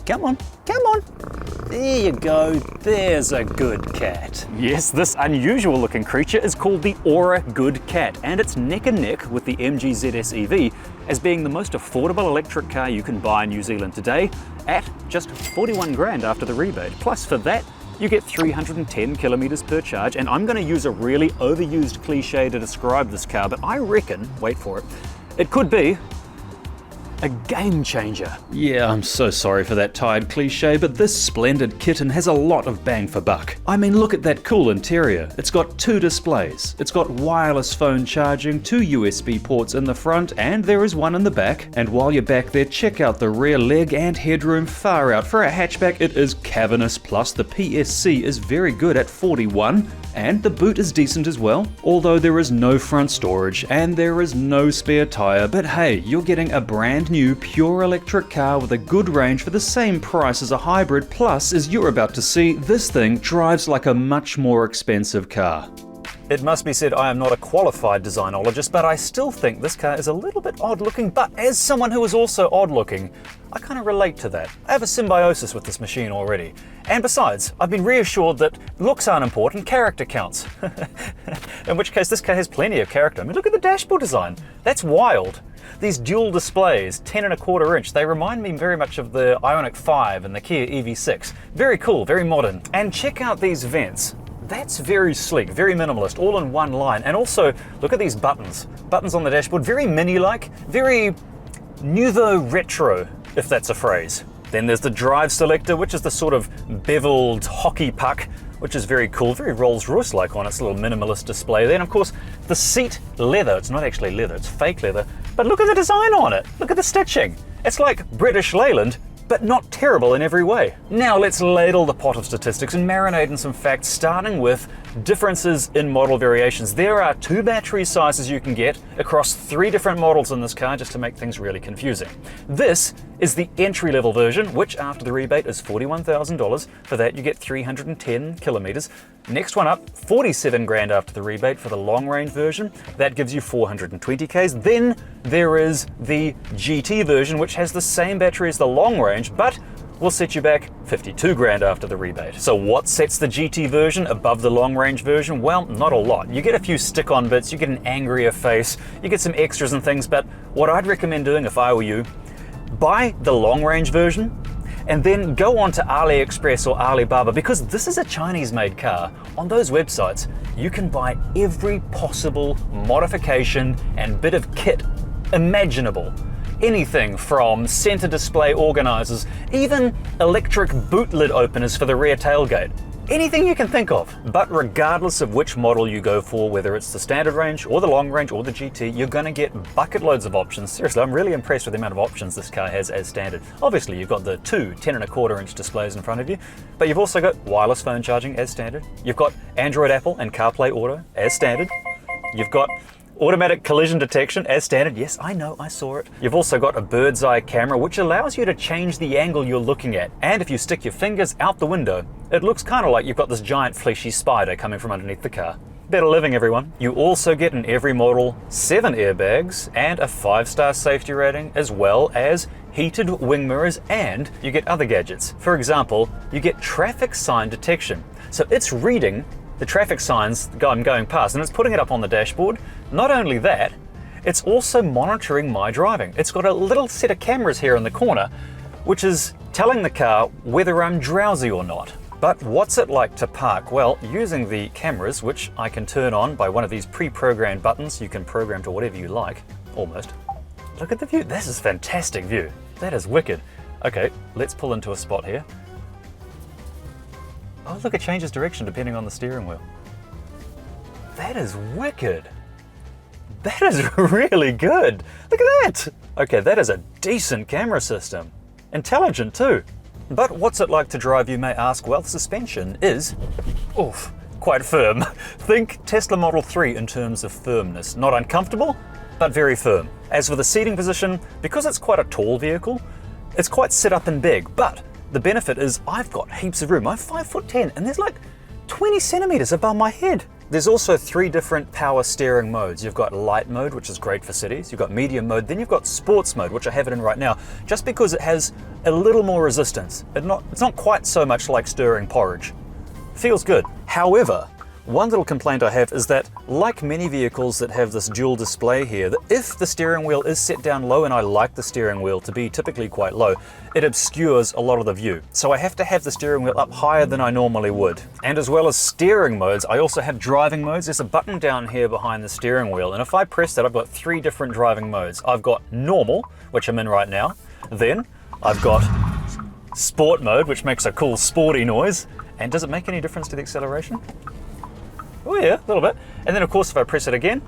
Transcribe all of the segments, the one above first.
Come on, come on. There you go, there's a good cat. Yes, this unusual looking creature is called the Ora Good Cat, and it's neck and neck with the MG ZS EV as being the most affordable electric car you can buy in New Zealand today at just 41 grand after the rebate. Plus for that, you get 310 kilometers per charge, and I'm gonna use a really overused cliche to describe this car, but I reckon, wait for it, it could be a game changer. Yeah, I'm so sorry for that tired cliche, but this splendid kitten has a lot of bang for buck. I mean, look at that cool interior. It's got 2 displays. It's got wireless phone charging, 2 USB ports in the front, and there is one in the back. And while you're back there, check out the rear leg and headroom far out. For a hatchback, it is cavernous, plus the PSC is very good at 41. And the boot is decent as well, although there is no front storage and there is no spare tyre, but hey, you're getting a brand new pure electric car with a good range for the same price as a hybrid, plus as you're about to see, this thing drives like a much more expensive car. It must be said I am not a qualified designologist, but I still think this car is a little bit odd looking, but as someone who is also odd looking, I kind of relate to that. I have a symbiosis with this machine already. And besides, I've been reassured that looks aren't important, character counts. In which case this car has plenty of character. I mean, look at the dashboard design. That's wild. These dual displays, 10.25 inch, they remind me very much of the Ioniq 5 and the Kia EV6. Very cool, very modern. And check out these vents. That's very sleek, very minimalist, all in one line. And also, look at these buttons. Buttons on the dashboard, very mini-like, very nouveau retro, if that's a phrase. Then there's the drive selector, which is the sort of beveled hockey puck, which is very cool, very Rolls-Royce-like on its little minimalist display there. And of course, the seat leather, it's not actually leather, it's fake leather, but look at the design on it. Look at the stitching. It's like British Leyland, but not terrible in every way. Now let's ladle the pot of statistics and marinate in some facts, starting with differences in model variations. There are 2 battery sizes you can get across 3 different models in this car, just to make things really confusing. This is the entry-level version, which after the rebate is $41,000. For that you get 310 kilometers. Next one up, 47 grand after the rebate for the long-range version. That gives you 420 Ks. Then there is the GT version, which has the same battery as the long range, but will set you back 52 grand after the rebate. So what sets the GT version above the long range version? Well, not a lot. You get a few stick-on bits, you get an angrier face, you get some extras and things, but what I'd recommend doing if I were you, buy the long range version and then go on to AliExpress or Alibaba, because this is a Chinese made car. On those websites, you can buy every possible modification and bit of kit imaginable. Anything from center display organizers, even electric boot lid openers for the rear tailgate. Anything you can think of. But regardless of which model you go for, whether it's the standard range or the long range or the GT, you're gonna get bucket loads of options. Seriously, I'm really impressed with the amount of options this car has as standard. Obviously, you've got the 2 10.25 inch displays in front of you, but you've also got wireless phone charging as standard. You've got Android, Apple and CarPlay Auto as standard. You've got automatic collision detection as standard. Yes, I know, I saw it. You've also got a bird's eye camera, which allows you to change the angle you're looking at. And if you stick your fingers out the window, it looks kind of like you've got this giant fleshy spider coming from underneath the car. Better living, everyone. You also get in every model 7 airbags and a 5-star safety rating, as well as heated wing mirrors, and you get other gadgets. For example, you get traffic sign detection. So it's reading the traffic signs I'm going past, and it's putting it up on the dashboard. Not only that, it's also monitoring my driving. It's got a little set of cameras here in the corner, which is telling the car whether I'm drowsy or not. But what's it like to park? Well, using the cameras, which I can turn on by one of these pre-programmed buttons, you can program to whatever you like, almost. Look at the view. This is fantastic view. That is wicked. Okay, let's pull into a spot here. Oh, look, it changes direction depending on the steering wheel. That is wicked. That is really good. Look at that. Okay, that is a decent camera system. Intelligent too. But what's it like to drive, you may ask? Well, suspension is, oof, quite firm. Think Tesla Model 3 in terms of firmness. Not uncomfortable, but very firm. As for the seating position, because it's quite a tall vehicle, it's quite sit up and big, but the benefit is I've got heaps of room. I'm 5'10" and there's like 20 centimeters above my head. There's also 3 different power steering modes. You've got light mode, which is great for cities. You've got medium mode, then you've got sports mode, which I have it in right now, just because it has a little more resistance. It's not quite so much like stirring porridge. Feels good. However, one little complaint I have is that, like many vehicles that have this dual display here, that if the steering wheel is set down low, and I like the steering wheel to be typically quite low, it obscures a lot of the view. So I have to have the steering wheel up higher than I normally would. And as well as steering modes, I also have driving modes. There's a button down here behind the steering wheel, and if I press that, I've got 3 different driving modes. I've got normal, which I'm in right now. Then I've got sport mode, which makes a cool sporty noise. And does it make any difference to the acceleration? Oh yeah, a little bit. And then of course if I press it again,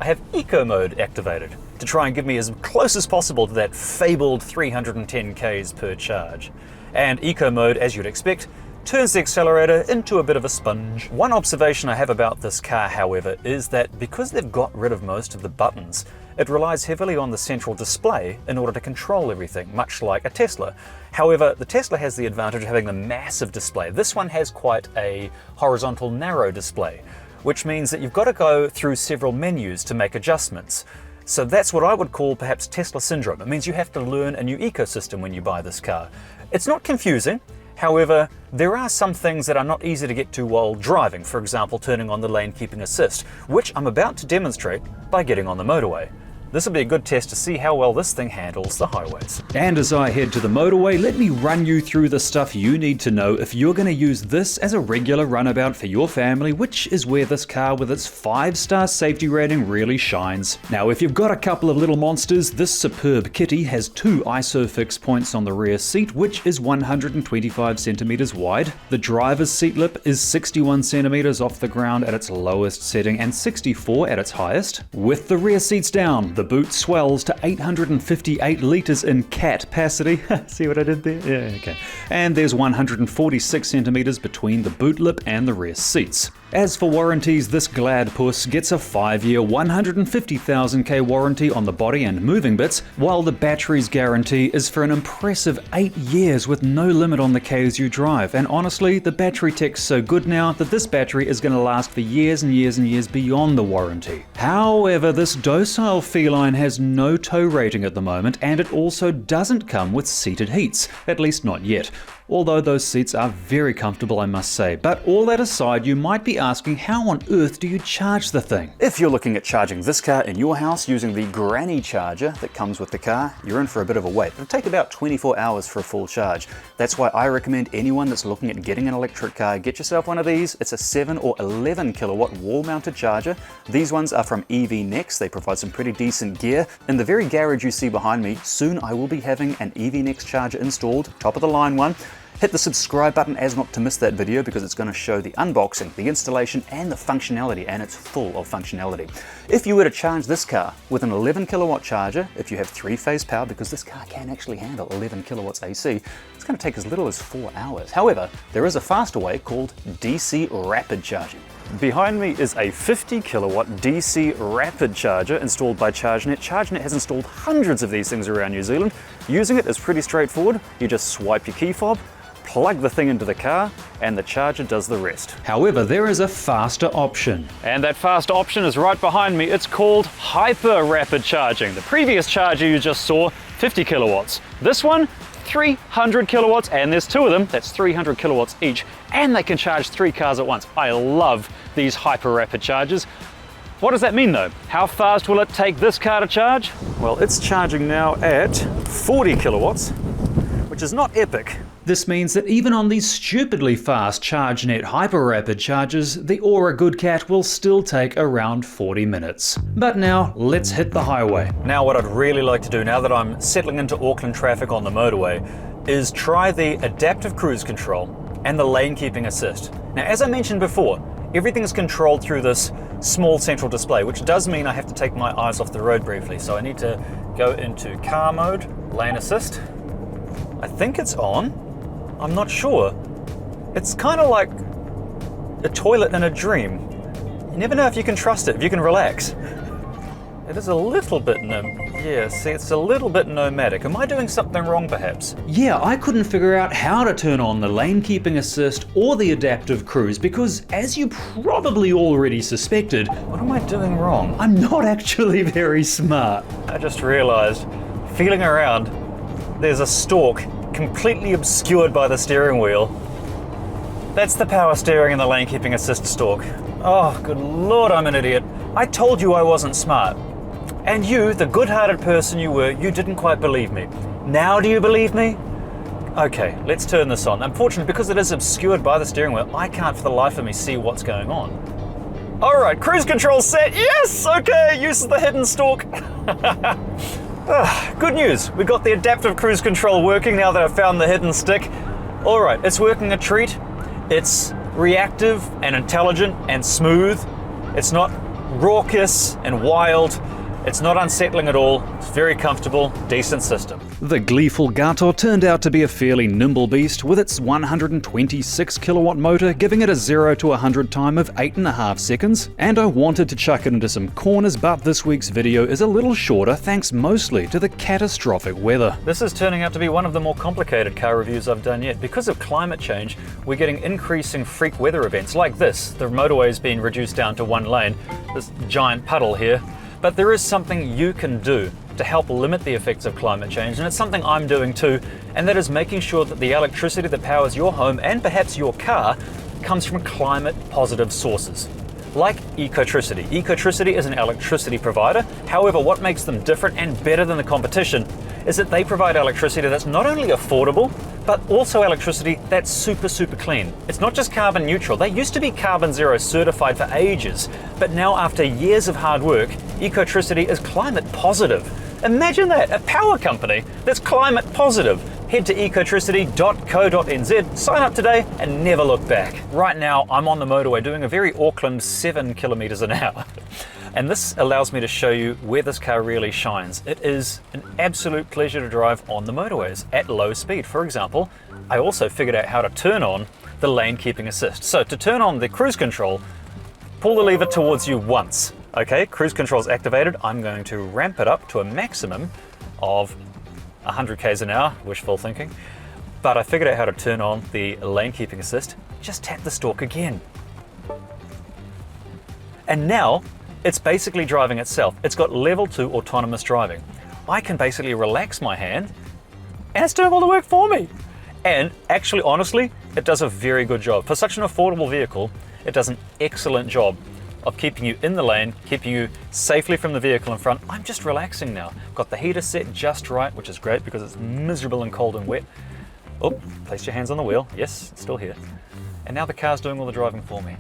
I have eco mode activated to try and give me as close as possible to that fabled 310 k's per charge. And eco mode, as you'd expect, turns the accelerator into a bit of a sponge. One observation I have about this car, however, is that because they've got rid of most of the buttons, it relies heavily on the central display in order to control everything, much like a Tesla. However, the Tesla has the advantage of having the massive display. This one has quite a horizontal narrow display, which means that you've got to go through several menus to make adjustments. So that's what I would call perhaps Tesla syndrome. It means you have to learn a new ecosystem when you buy this car. It's not confusing. However, there are some things that are not easy to get to while driving, for example turning on the lane keeping assist, which I'm about to demonstrate by getting on the motorway. This will be a good test to see how well this thing handles the highways. And as I head to the motorway, let me run you through the stuff you need to know if you're going to use this as a regular runabout for your family, which is where this car with its 5-star safety rating really shines. Now, if you've got a couple of little monsters, this superb kitty has 2 ISOFIX points on the rear seat, which is 125 centimeters wide. The driver's seat lip is 61 centimeters off the ground at its lowest setting and 64 at its highest. With the rear seats down, the boot swells to 858 litres in capacity. See what I did there? Yeah, okay. And there's 146 centimetres between the boot lip and the rear seats. As for warranties, this glad puss gets a 5-year 150,000 K warranty on the body and moving bits, while the battery's guarantee is for an impressive 8 years with no limit on the Ks you drive. And honestly, the battery tech's so good now that this battery is going to last for years and years and years beyond the warranty. However, this docile feline has no tow rating at the moment, and it also doesn't come with seated heats, at least not yet. Although those seats are very comfortable, I must say. But all that aside, you might be asking, how on earth do you charge the thing? If you're looking at charging this car in your house using the granny charger that comes with the car, you're in for a bit of a wait. It'll take about 24 hours for a full charge. That's why I recommend anyone that's looking at getting an electric car, get yourself one of these. It's a 7 or 11 kilowatt wall-mounted charger. These ones are from EV Next. They provide some pretty decent gear. In the very garage you see behind me, soon I will be having an EV Next charger installed, top of the line one. Hit the subscribe button as not to miss that video because it's going to show the unboxing, the installation and the functionality, and it's full of functionality. If you were to charge this car with an 11 kilowatt charger, if you have 3-phase power, because this car can actually handle 11 kilowatts AC, it's going to take as little as 4 hours. However, there is a faster way called DC rapid charging. Behind me is a 50 kilowatt DC rapid charger installed by ChargeNet. ChargeNet has installed hundreds of these things around New Zealand. Using it is pretty straightforward. You just swipe your key fob, plug the thing into the car, and the charger does the rest. However, there is a faster option. And that fast option is right behind me. It's called hyper rapid charging. The previous charger you just saw, 50 kilowatts. This one, 300 kilowatts, and there's 2 of them. That's 300 kilowatts each, and they can charge 3 cars at once. I love these hyper rapid chargers. What does that mean though? How fast will it take this car to charge? Well, it's charging now at 40 kilowatts, which is not epic. This means that even on these stupidly fast ChargeNet hyper rapid chargers, the Ora Good Cat will still take around 40 minutes. But now, let's hit the highway. Now what I'd really like to do, now that I'm settling into Auckland traffic on the motorway, is try the adaptive cruise control and the lane keeping assist. Now, as I mentioned before, everything is controlled through this small central display, which does mean I have to take my eyes off the road briefly. So I need to go into car mode, lane assist. I think it's on. I'm not sure. It's kind of like a toilet in a dream. You never know if you can trust it, if you can relax. It is a little bit yeah, see, it's a little bit nomadic. Am I doing something wrong perhaps? Yeah, I couldn't figure out how to turn on the lane keeping assist or the adaptive cruise because, as you probably already suspected, what am I doing wrong? I'm not actually very smart. I just realized, feeling around, there's a stalk completely obscured by the steering wheel. That's the power steering and the lane keeping assist stalk. Oh, good Lord, I'm an idiot. I told you I wasn't smart. And you, the good-hearted person you were, you didn't quite believe me. Now do you believe me? Okay, let's turn this on. Unfortunately, because it is obscured by the steering wheel, I can't for the life of me see what's going on. Alright, cruise control set, yes! Okay, uses the hidden stalk. Good news, we got the adaptive cruise control working now that I've found the hidden stick. Alright, it's working a treat. It's reactive and intelligent and smooth. It's not raucous and wild. It's not unsettling at all. It's very comfortable, decent system. The gleeful Gato turned out to be a fairly nimble beast with its 126 kilowatt motor giving it a 0 to 100 time of 8.5 seconds. And I wanted to chuck it into some corners, but this week's video is a little shorter thanks mostly to the catastrophic weather. This is turning out to be one of the more complicated car reviews I've done yet. Because of climate change, we're getting increasing freak weather events like this. The motorway's been reduced down to one lane, this giant puddle here. But there is something you can do to help limit the effects of climate change, and it's something I'm doing too, and that is making sure that the electricity that powers your home and perhaps your car comes from climate positive sources. Like Ecotricity. Ecotricity is an electricity provider. However, what makes them different and better than the competition is that they provide electricity that's not only affordable, but also electricity that's super clean. It's not just carbon neutral. They used to be carbon zero certified for ages, but now after years of hard work, Ecotricity is climate positive. Imagine that, a power company that's climate positive. Head to ecotricity.co.nz, sign up today and never look back. Right now, I'm on the motorway doing a very Auckland 7 kilometers an hour. And this allows me to show you where this car really shines. It is an absolute pleasure to drive on the motorways at low speed. For example, I also figured out how to turn on the lane keeping assist. So to turn on the cruise control, pull the lever towards you once. Okay, cruise control is activated. I'm going to ramp it up to a maximum of 100 k's an hour, wishful thinking. But I figured out how to turn on the lane keeping assist. Just tap the stalk again. And now, it's basically driving itself. It's got level 2 autonomous driving. I can basically relax my hand and it's doing all the work for me. And actually, honestly, it does a very good job. For such an affordable vehicle, it does an excellent job of keeping you in the lane, keeping you safely from the vehicle in front. I'm just relaxing now. Got the heater set just right, which is great because it's miserable and cold and wet. Oh, place your hands on the wheel. Yes, it's still here. And now the car's doing all the driving for me.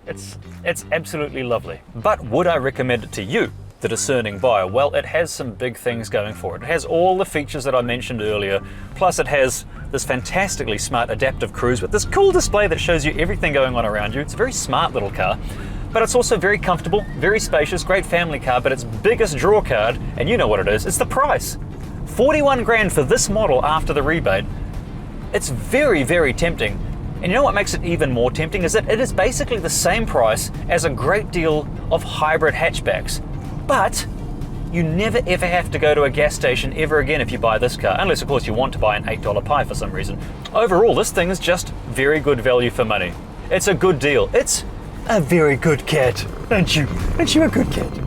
It's absolutely lovely. But would I recommend it to you, the discerning buyer? Well, it has some big things going for it. It has all the features that I mentioned earlier, plus it has this fantastically smart adaptive cruise with this cool display that shows you everything going on around you. It's a very smart little car, but it's also very comfortable, very spacious, great family car, but its biggest draw card, and you know what it is, it's the price. 41 grand for this model after the rebate. It's very tempting. And you know what makes it even more tempting is that it is basically the same price as a great deal of hybrid hatchbacks. But you never ever have to go to a gas station ever again if you buy this car, unless of course you want to buy an $8 pie for some reason. Overall, this thing is just very good value for money. It's a good deal. It's a very good cat. Aren't you a good cat?